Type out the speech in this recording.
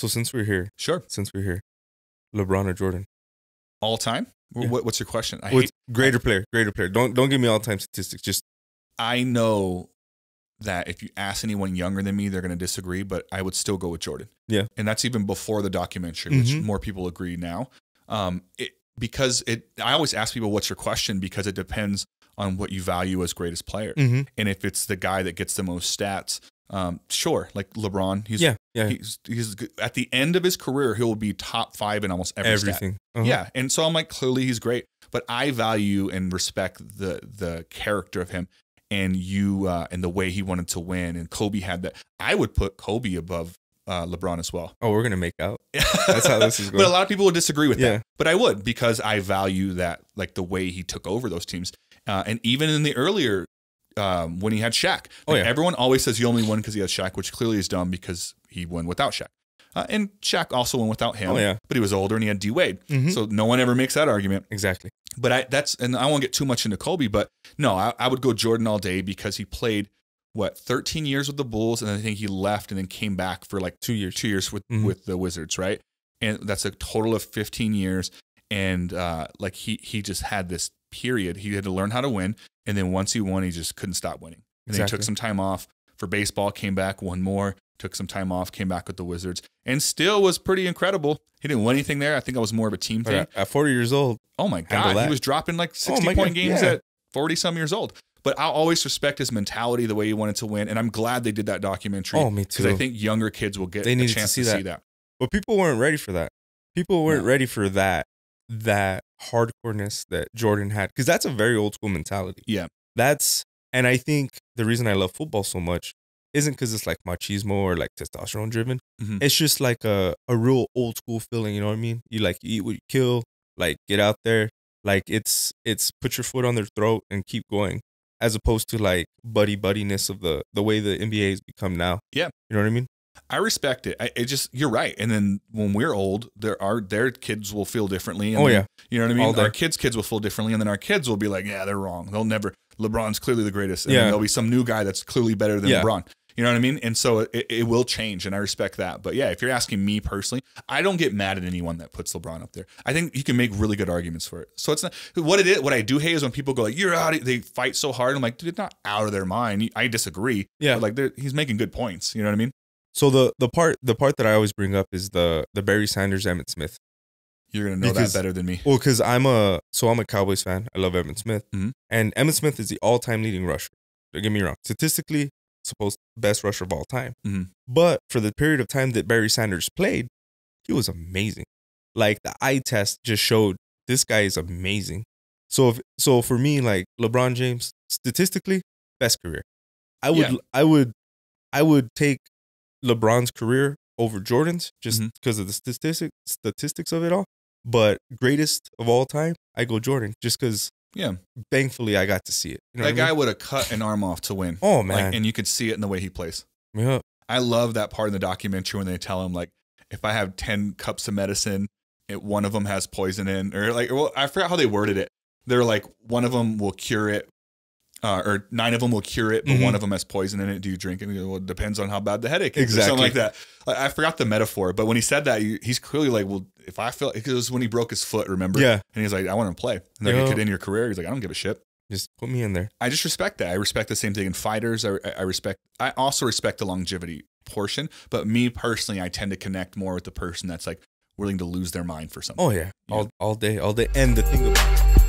So since we're here, LeBron or Jordan? All time? Yeah. What's your question? Greater player. Don't give me all time statistics. Just I know that if you ask anyone younger than me, they're going to disagree, but I would still go with Jordan. Yeah. And that's even before the documentary, which more people agree now. I always ask people, what's your question? Because it depends on what you value as greatest player. And if it's the guy that gets the most stats, sure, like LeBron, he's at the end of his career, he'll be top 5 in almost everything. Stat. Yeah. And so I'm like, clearly he's great, but I value and respect the character of him and and the way he wanted to win. And Kobe had that. I would put Kobe above LeBron as well. Oh, we're going to make out. That's how this is going. But a lot of people would disagree with that. But I would, because I value that, like the way he took over those teams. And even in the earlier, when he had Shaq, everyone always says he only won because he has Shaq, which clearly is dumb because he won without Shaq. And Shaq also won without him, but he was older and he had D-Wade. So no one ever makes that argument. Exactly. But and I won't get too much into Kobe, but no, I would go Jordan all day because he played 13 years with the Bulls, and I think he left and then came back for like 2 years with the Wizards, right? And that's a total of 15 years. And like he just had this period. He had to learn how to win, and then once he won, he just couldn't stop winning. And then he took some time off for baseball, came back, won more, took some time off, came back with the Wizards, and still was pretty incredible. He didn't win anything there. I think it was more of a team thing. At 40 years old. Oh my God, he was dropping like 60-point games at 40-some years old. But I'll always respect his mentality, the way he wanted to win. And I'm glad they did that documentary. Oh, me too. Because I think younger kids will get a chance to see that. But people weren't ready for that. People weren't ready for that hardcoreness that Jordan had. Because that's a very old school mentality. Yeah. And I think the reason I love football so much isn't because it's like machismo or like testosterone driven. It's just like a real old school feeling. You know what I mean? You like eat what you kill, like get out there. Like it's put your foot on their throat and keep going. As opposed to like buddiness of the way the NBA has become now. Yeah. You know what I mean? I respect it. You're right. And then when we're old, their kids will feel differently. And then, you know what I mean? Our kids will feel differently. And then our kids will be like, yeah, they're wrong. LeBron's clearly the greatest. And then there'll be some new guy that's clearly better than LeBron. You know what I mean? And so it will change, and I respect that. But yeah, if you're asking me personally, I don't get mad at anyone that puts LeBron up there. I think you can make really good arguments for it. So it's not what it is. What I do hate is when people go like, "You're out." They fight so hard. I'm like, dude, it's not out of their mind. I disagree. Yeah, but like he's making good points. You know what I mean? So the part that I always bring up is the Barry Sanders, Emmitt Smith. You're gonna know that better than me. Well, because I'm a Cowboys fan. I love Emmitt Smith, and Emmitt Smith is the all-time leading rusher. Don't get me wrong. Statistically, supposed best rusher of all time. But for the period of time that Barry Sanders played, he was amazing. Like the eye test just showed this guy is amazing. So for me, like LeBron James, statistically, best career. I would take LeBron's career over Jordan's just because of the statistics of it all. But greatest of all time, I go Jordan just because. Yeah, thankfully I got to see it. You know that guy would have cut an arm off to win. Oh man, and you could see it in the way he plays. Yeah, I love that part in the documentary when they tell him like, if I have 10 cups of medicine, one of them has poison in, or like, well, I forgot how they worded it. They're like, one of them will cure it, or 9 of them will cure it, but one of them has poison in it. Do you drink it? Well, it depends on how bad the headache is. Exactly, or something like that. I forgot the metaphor, but when he said that, he's clearly like, well, if I feel, it was when he broke his foot, remember? Yeah. And he's like, I want to play. And then it could end your career. He's like, I don't give a shit. Just put me in there. I just respect that. I respect the same thing in fighters. I also respect the longevity portion, but me personally, I tend to connect more with the person that's like willing to lose their mind for something. Oh yeah. All day. And the thing about